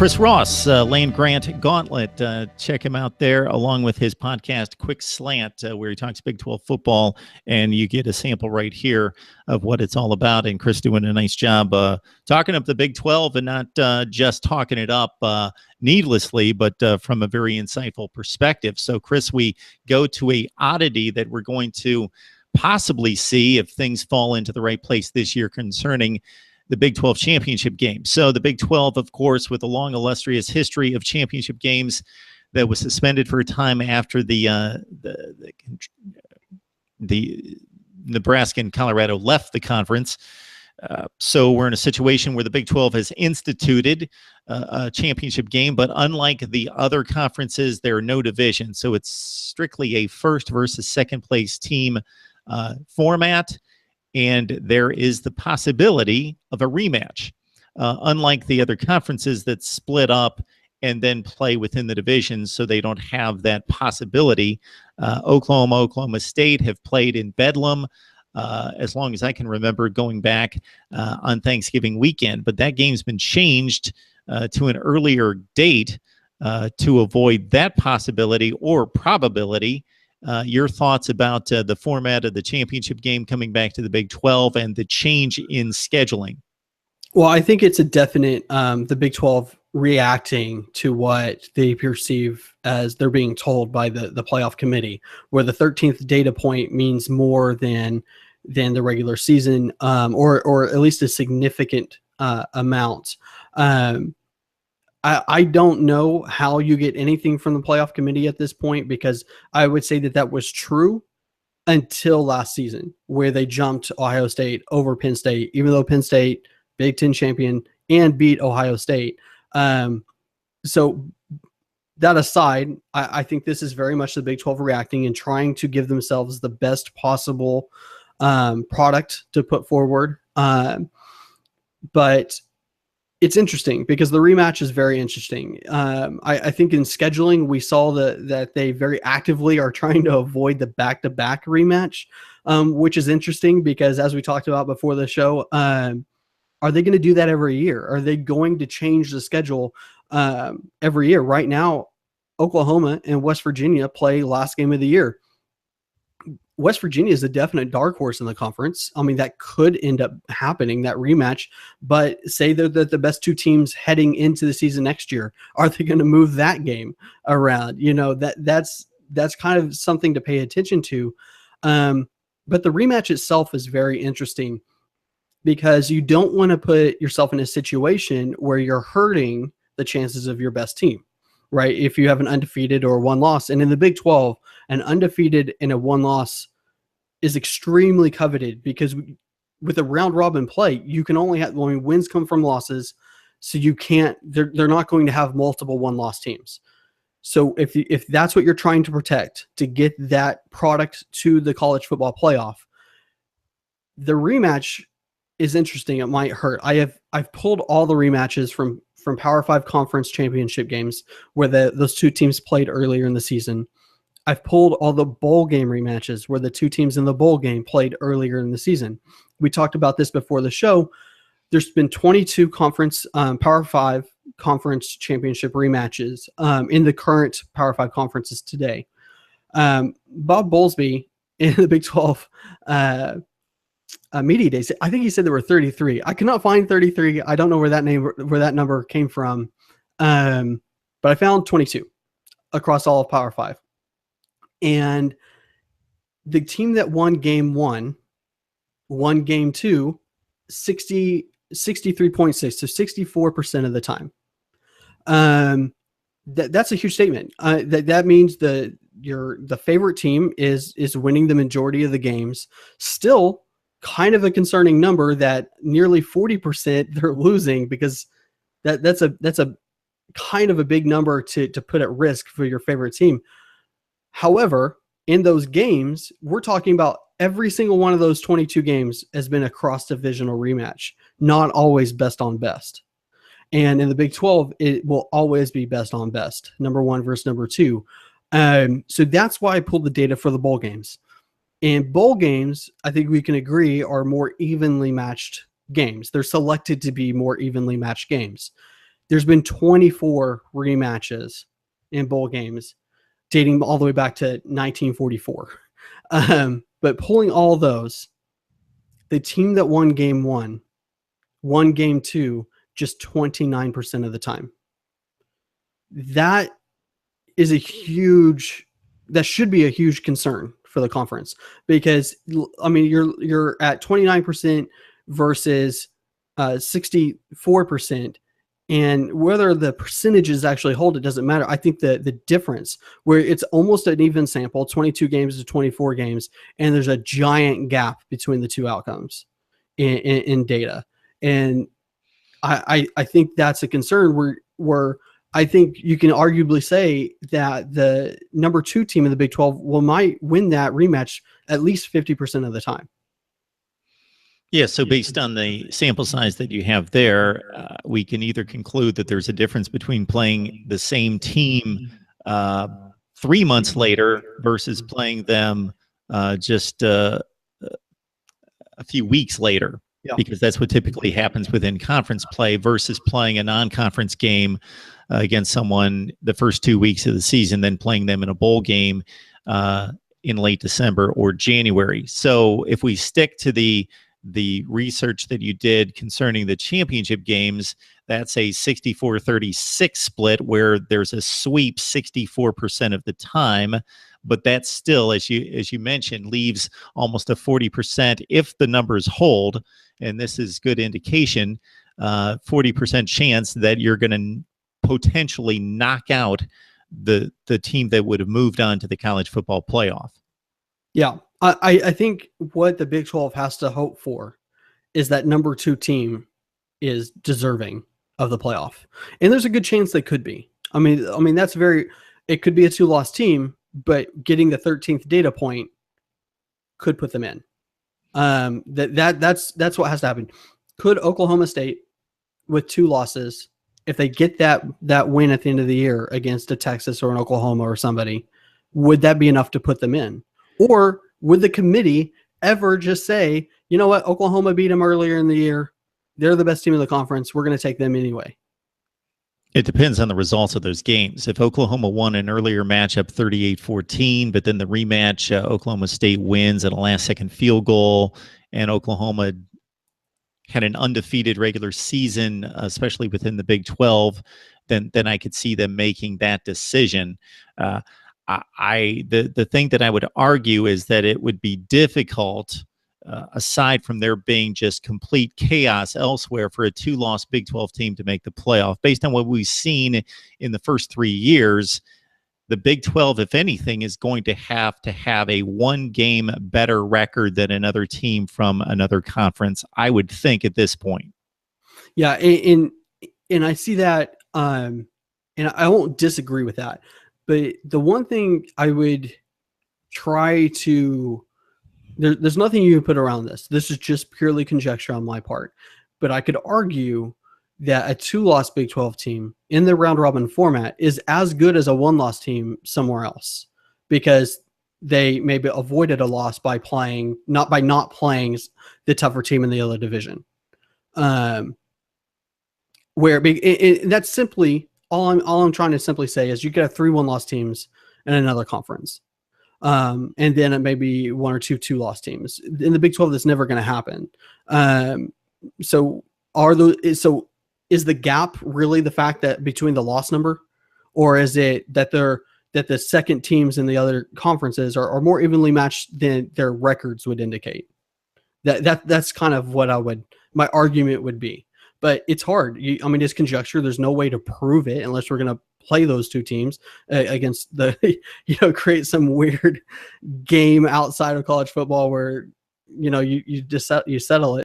Chris Ross, Land Grant Gauntlet. Check him out there, along with his podcast, Quick Slant, where he talks Big 12 football, and you get a sample right here of what it's all about. And Chris doing a nice job talking up the Big 12 and not just talking it up needlessly, but from a very insightful perspective. So, Chris, we go to a oddity that we're going to possibly see if things fall into the right place this year concerning the Big 12 championship game. So the Big 12, of course, with a long, illustrious history of championship games that was suspended for a time after the Nebraska and Colorado left the conference. So we're in a situation where the Big 12 has instituted a championship game, but unlike the other conferences, there are no divisions. So it's strictly a first versus second place team format. And there is the possibility of a rematch, unlike the other conferences that split up and then play within the divisions, so they don't have that possibility. Oklahoma State have played in Bedlam as long as I can remember, going back on Thanksgiving weekend. But that game's been changed to an earlier date to avoid that possibility or probability. Your thoughts about the format of the championship game coming back to the Big 12 and the change in scheduling? Well, I think it's a definite the Big 12 reacting to what they perceive as they're being told by the playoff committee, where the 13th data point means more than the regular season, or at least a significant amount. I don't know how you get anything from the playoff committee at this point, because I would say that was true until last season, where they jumped Ohio State over Penn State, even though Penn State, Big Ten champion, and beat Ohio State. So that aside, I think this is very much the Big 12 reacting and trying to give themselves the best possible product to put forward. But it's interesting because the rematch is very interesting. I think in scheduling, we saw that they very actively are trying to avoid the back-to-back rematch, which is interesting because, as we talked about before the show, are they going to do that every year? Are they going to change the schedule every year? Right now, Oklahoma and West Virginia play last game of the year. West Virginia is a definite dark horse in the conference. I mean, that could end up happening, that rematch. But say they're the best two teams heading into the season next year. Are they going to move that game around? You know, that's kind of something to pay attention to. But the rematch itself is very interesting because you don't want to put yourself in a situation where you're hurting the chances of your best team, right? If you have an undefeated or one loss. And in the Big 12, an undefeated and a one loss is extremely coveted because with a round robin play, you can only have wins come from losses. So you can't, they're not going to have multiple one loss teams. So if that's what you're trying to protect to get that product to the college football playoff, the rematch is interesting. It might hurt. I've pulled all the rematches from Power 5 conference championship games where those two teams played earlier in the season. I've pulled all the bowl game rematches where the two teams in the bowl game played earlier in the season. We talked about this before the show. There's been 22 conference Power 5 conference championship rematches in the current Power 5 conferences today. Bob Bowlesby in the Big 12 media days, I think he said there were 33. I could not find 33. I don't know where that number came from, but I found 22 across all of Power 5. And the team that won game 1 won game 2 63.6, so 64% of the time. That's a huge statement. That means the favorite team is winning the majority of the games. Still kind of a concerning number that nearly 40% they're losing, because that's a kind of a big number to put at risk for your favorite team. However, in those games, we're talking about every single one of those 22 games has been a cross-divisional rematch, not always best on best. And in the Big 12, it will always be best on best, number 1 versus number 2. So that's why I pulled the data for the bowl games. And bowl games, I think we can agree, are more evenly matched games. They're selected to be more evenly matched games. There's been 24 rematches in bowl games dating all the way back to 1944. But pulling all those, the team that won game one won game two just 29% of the time. That is that should be a huge concern for the conference, because I mean you're at 29% versus 64%, and whether the percentages actually hold, it doesn't matter. I think the difference where it's almost an even sample, 22 games to 24 games, and there's a giant gap between the two outcomes in data, and I think that's a concern where I think you can arguably say that the number 2 team in the Big 12 might win that rematch at least 50% of the time. Yeah, so based on the sample size that you have there, we can either conclude that there's a difference between playing the same team 3 months later versus playing them just a few weeks later. Yeah. Because that's what typically happens within conference play versus playing a non-conference game against someone the first 2 weeks of the season, then playing them in a bowl game in late December or January. So if we stick to the research that you did concerning the championship games, that's a 64-36 split where there's a sweep 64% of the time. But that still, as you mentioned, leaves almost a 40% if the numbers hold, and this is good indication, 40% chance that you're going to potentially knock out the team that would have moved on to the college football playoff. Yeah, I think what the Big 12 has to hope for is that number 2 team is deserving of the playoff, and there's a good chance they could be. I mean it could be a 2-loss team, but getting the 13th data point could put them in. That's what has to happen. Could Oklahoma State, with 2 losses, if they get that win at the end of the year against a Texas or an Oklahoma or somebody, would that be enough to put them in? Or would the committee ever just say, you know what, Oklahoma beat them earlier in the year, they're the best team in the conference, we're going to take them anyway? It depends on the results of those games. If Oklahoma won an earlier matchup 38-14, but then the rematch, Oklahoma State wins at a last-second field goal, and Oklahoma had an undefeated regular season, especially within the Big 12, then I could see them making that decision. The thing that I would argue is that it would be difficult, aside from there being just complete chaos elsewhere, for a 2-loss Big 12 team to make the playoff. Based on what we've seen in the first 3 years, the Big 12, if anything, is going to have a 1-game better record than another team from another conference, I would think, at this point. Yeah, and I see that, and I won't disagree with that. But the one thing I would try to, there's nothing you can put around this. This is just purely conjecture on my part. But I could argue that a 2-loss Big 12 team in the round robin format is as good as a 1-loss team somewhere else, because they maybe avoided a loss by not playing the tougher team in the other division. Where that's simply all I'm trying to simply say is you get a 3 1-loss teams in another conference. And then it may be 1 or 2 2-loss teams. In the Big 12, that's never going to happen. So is the gap really the fact that between the loss number, or is it that the second teams in the other conferences are more evenly matched than their records would indicate? That's kind of what my argument would be. But it's hard. It's conjecture. There's no way to prove it unless we're going to play those 2 teams against create some weird game outside of college football where, you settle it.